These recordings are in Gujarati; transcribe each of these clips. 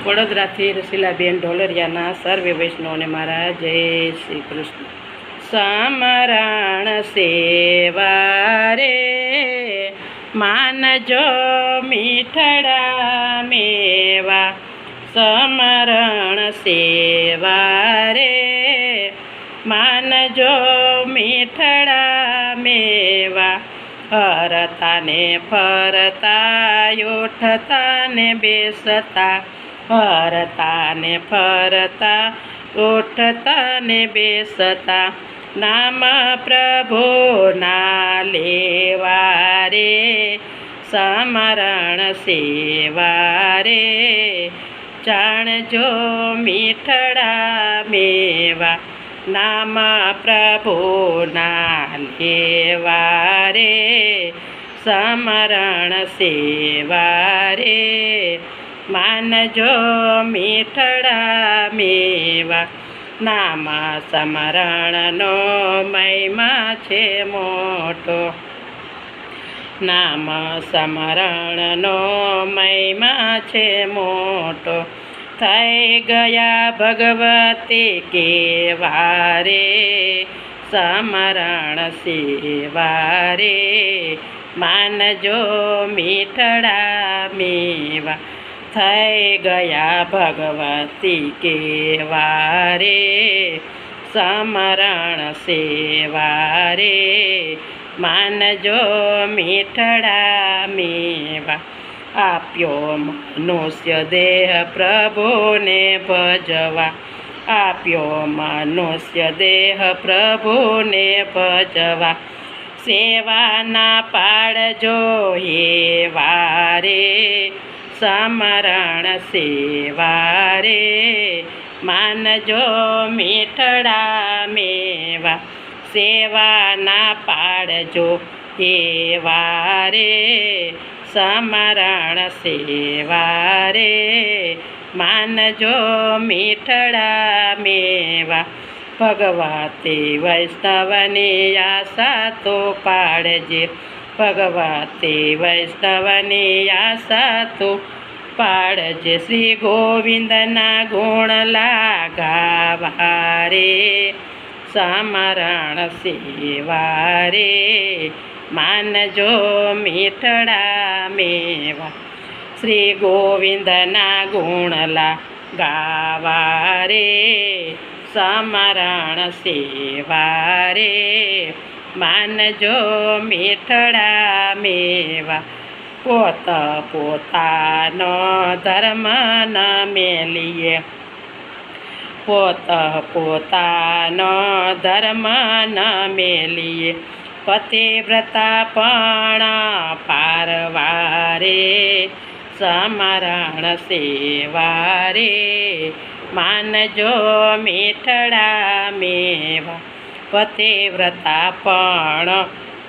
વડોદરાથી રસીલાબેન ઢોલરિયાના સર્વે વૈષ્ણવને મારા જય શ્રી કૃષ્ણ. સમરણ સેવા રે માનજો મીઠડા મેવા, સમરણ સેવા રે માનજો મીઠડા મેવા. હરતા ને ફરતા ઉઠતા ને બેસતા, હરતા ને ફરતા ઉઠતા ને બેસતા, નામ પ્રભુના લેવા રે સમરણ સેવા રે જાણજો મીઠડા મેવા. નામ પ્રભુના લેવા રે સમરણ સેવા રે માનજો મીઠડા મેવા. નામ સ્મરણનો મહિમા છે મોટો, નામ સ્મરણનો મહિમા છે મોટો. થઈ ગયા ભગવતી કેવા રે સમરણ સેવા રે માનજો મીઠડા મેવા. થઈ ગયા ભગવતી કેવા રે સમરણ સેવા રે માનજો મીઠડા મેવા. આપ્યો મનુષ્ય દેહ પ્રભુને ભજવા, આપ્યો મનુષ્ય દેહ પ્રભુને ભજવા. સેવાના પાડજો એવા રે સમરણ સેવા રે માનજો મીઠડા મેવા. સેવાના પાડજો એવા રે સમરણ સેવા રે માનજો મીઠડા મેવા. ભગવતી વૈષ્ણવની આશા તો પાડજે, ભગવતી વૈષ્ણવની આશા તો પાડજે. શ્રી ગોવિંદના ગુણ ગાવા રે સમરણ સેવા રે માનજો મીઠડા મેવા. શ્રી ગોવિંદના ગુણ ગાવા રે સમરણ સેવા રે માનજો મીઠડા મેવા. પોત પોતાનો ધર્મ ન મેલીએ, પોત પોતાનો ધર્મ ન મેલીએ. પતિવ્રતા પણ પારવા રે સમરણ સેવા રે માનજો મીઠડા મેવા. પતિવ્રતા પણ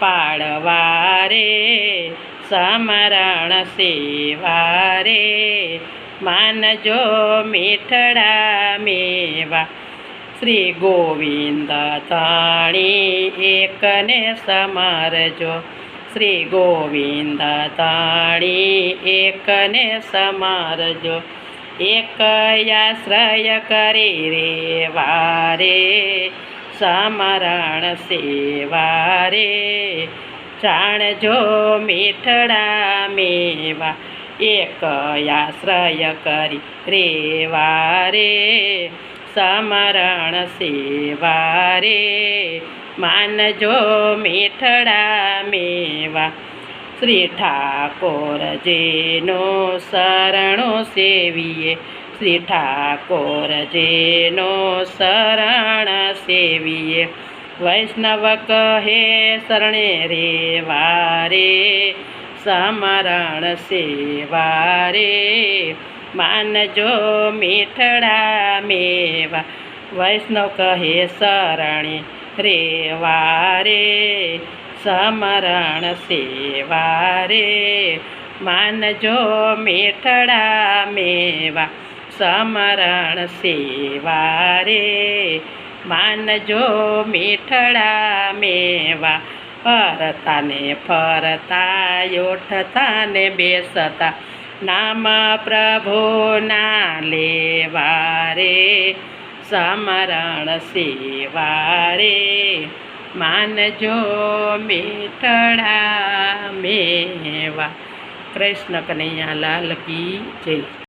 પાળવા રે સમરણ સેવા રે માનજો મીઠડા મેવા. શ્રી ગોવિંદ તાણી એકને સમરજો, શ્રી ગોવિંદ તાણી એકને સમરજો. એક આશ્રય કરી રેવા રે સમરણ સેવા રે જાણજો મીઠડા મેવા. એક આશ્રય કરી રેવા રે સમરણ સેવા રે માનજો મીઠડા મેવા. શ્રી ઠાકોરજીનો શરણો સેવીએ, શ્રી ઠાકોરજીનો શરણ સેવીએ. વૈષ્ણવ કહે શરણે રેવા રે સમરણ સેવા રે માનજો મીઠડા મેવા. વૈષ્ણવ કહે શરણે રેવા રે સમરણ સેવા રે માનજો મીઠડા મેવા. સમરણ સેવા રે માનજો મીઠડા મેવા. હરતા ને ફરતા ઉઠતા ને બેસતા, નામ પ્રભુના લેવા રે સમરણ સેવા રે માનજો મીઠડા મેવા. કૃષ્ણ કનૈયા લાલ કી જય.